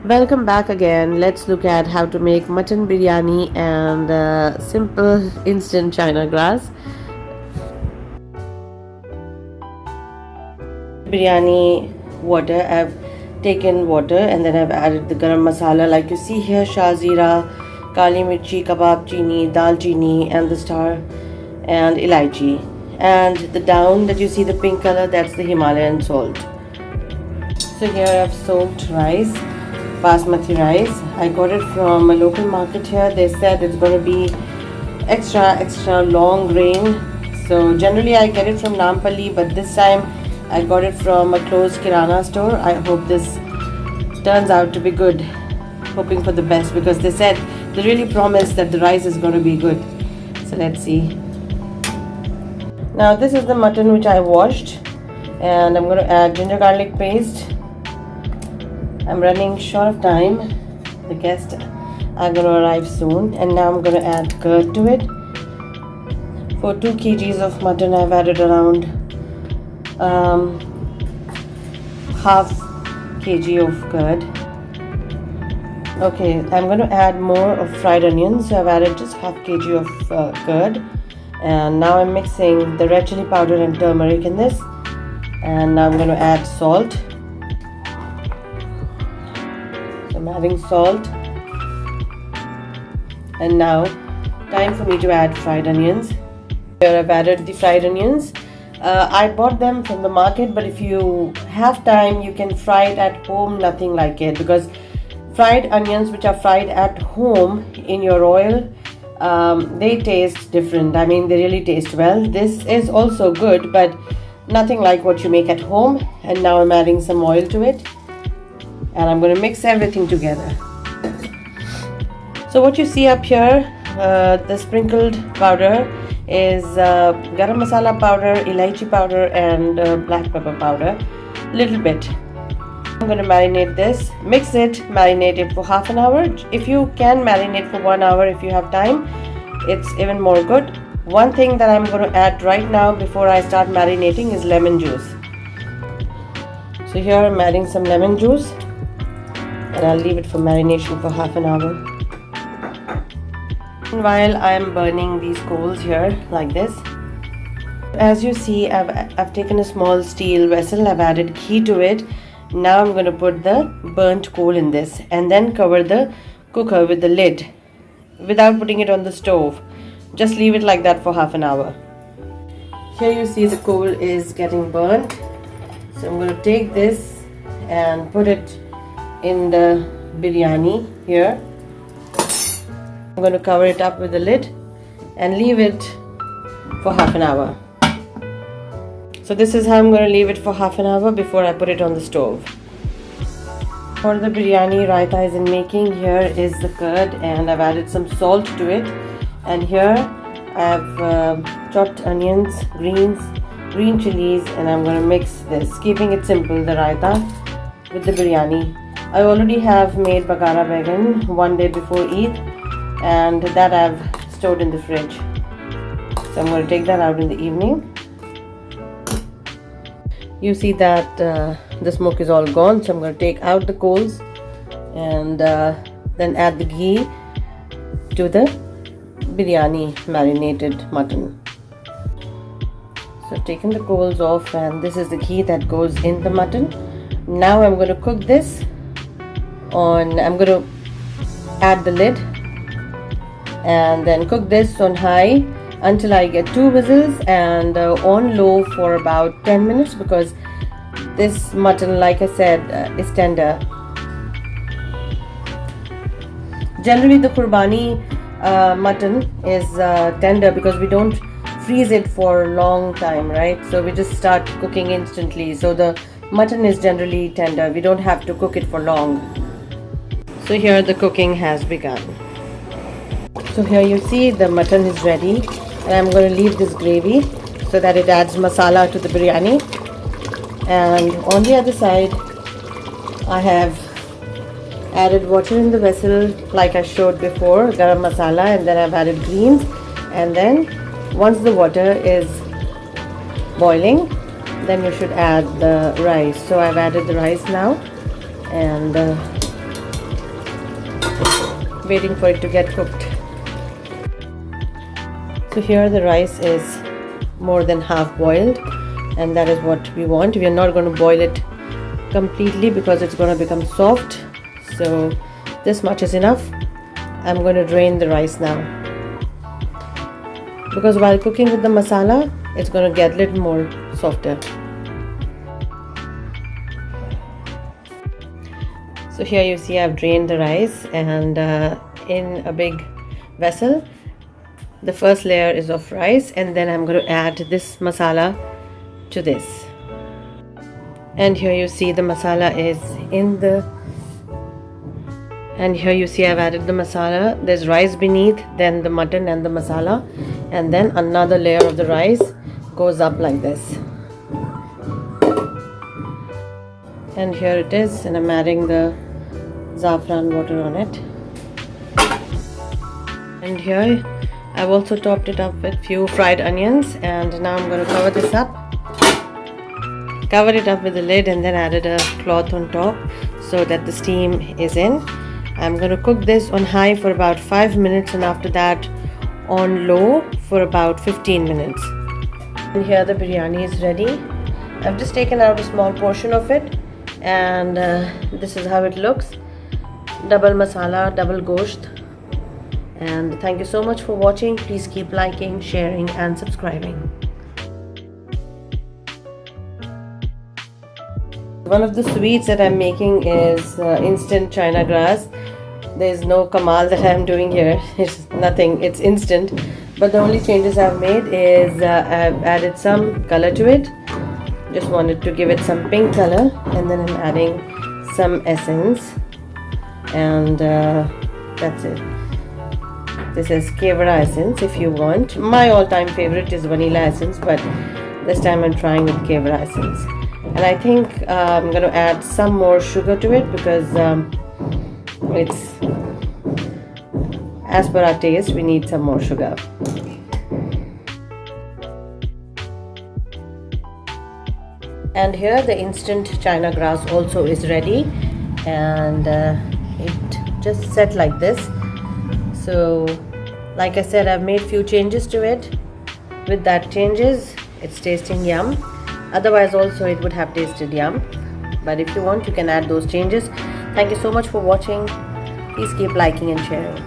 Welcome back again. Let's look at how to make mutton biryani and simple instant china grass biryani water. I've taken water and then I've added the garam masala like you see here: shazira, kali mirchi, kabab chini, dal chini, and the star and elaichi. And the down that you see, the pink color, that's the Himalayan salt. So here I've soaked rice, basmati rice. I got it from a local market here. They said it's going to be extra long grain. So generally I get it from Nampally, but this time I got it from a closed kirana store. I hope this turns out to be good. Hoping for the best because they said they really promised that the rice is going to be good. So let's see. Now this is the mutton which I washed, and I'm going to add ginger garlic paste. I'm running short of time. The guests are going to arrive soon, and now I'm going to add curd to it. For 2 kgs of mutton, I've added around half kg of curd. Okay, I'm going to add more of fried onions. So I've added just half kg of curd, and now I'm mixing the red chili powder and turmeric in this, and now I'm going to add salt. I'm adding salt, and now time for me to add fried onions. Here I've added the fried onions. I bought them from the market, but if you have time you can fry it at home. Nothing like it, because fried onions which are fried at home in your oil, they taste different. I mean, they really taste well. This is also good, but nothing like what you make at home. And now I'm adding some oil to it, and I'm going to mix everything together. So what you see up here, the sprinkled powder is garam masala powder, elaichi powder, and black pepper powder, little bit. I'm going to marinate this, mix it, marinate it for half an hour. If you can marinate for 1 hour if you have time, it's even more good. One thing that I'm going to add right now before I start marinating is lemon juice. So here I'm adding some lemon juice, and I'll leave it for marination for half an hour. And while I'm burning these coals here like this, as you see, I've taken a small steel vessel. I've added ghee to it. Now I'm going to put the burnt coal in this and then cover the cooker with the lid without putting it on the stove. Just leave it like that for half an hour. Here you see the coal is getting burnt. So I'm going to take this and put it in the biryani here. I'm going to cover it up with the lid and leave it for half an hour. So this is how I'm going to leave it for half an hour before I put it on the stove. For the biryani, raita is in making. Here is the curd, and I've added some salt to it. And here I've chopped onions, green chilies, and I'm going to mix this, keeping it simple, the raita with the biryani. I already have made bagara baigan one day before Eid, and that I've stored in the fridge. So I'm going to take that out in the evening. You see that the smoke is all gone, so I'm going to take out the coals and then add the ghee to the biryani marinated mutton. So I've taken the coals off, and this is the ghee that goes in the mutton. Now I'm going to cook this on, I'm going to add the lid and then cook this on high until I get 2 whistles, and on low for about 10 minutes, because this mutton, like I said, is tender. Generally the Qurbani mutton is tender because we don't freeze it for a long time, right? So we just start cooking instantly. So the mutton is generally tender. We don't have to cook it for long. So here the cooking has begun. So here you see the mutton is ready, and I'm going to leave this gravy so that it adds masala to the biryani. And on the other side I have added water in the vessel like I showed before, garam masala, and then I've added greens. And then once the water is boiling, then you should add the rice. So I've added the rice now, and waiting for it to get cooked. So here the rice is more than half boiled, and that is what we want. We are not going to boil it completely because it's going to become soft. So this much is enough. I'm going to drain the rice now, because while cooking with the masala, it's going to get a little more softer. So here you see I've drained the rice, and in a big vessel, the first layer is of rice, and then I'm going to add this masala to this. And here you see the masala is in the, and here you see I've added the masala. There's rice beneath, then the mutton and the masala, and then another layer of the rice goes up like this. And here it is, and I'm adding the saffron water on it. And here I've also topped it up with few fried onions, and now I'm going to cover this up. Covered it up with a lid and then added a cloth on top so that the steam is in. I'm going to cook this on high for about 5 minutes, and after that on low for about 15 minutes. And here the biryani is ready. I've just taken out a small portion of it, and this is how it looks. Double masala, double gosht. And thank you so much for watching. Please keep liking, sharing and subscribing. One of the sweets that I'm making is instant china grass. There's no kamal that I'm doing here. It's nothing, it's instant. But the only changes I've made is I've added some color to it. Just wanted to give it some pink color, and then I'm adding some essence, and that's it. This is kevra essence if you want. My all-time favorite is vanilla essence, but this time I'm trying with kevra essence. And I think I'm going to add some more sugar to it, because it's, as per our taste, we need some more sugar. And here the instant china grass also is ready, and it just set like this. So like I said, I've made few changes to it. With that changes, it's tasting yum. Otherwise also it would have tasted yum, but if you want, you can add those changes. Thank you so much for watching. Please keep liking and sharing.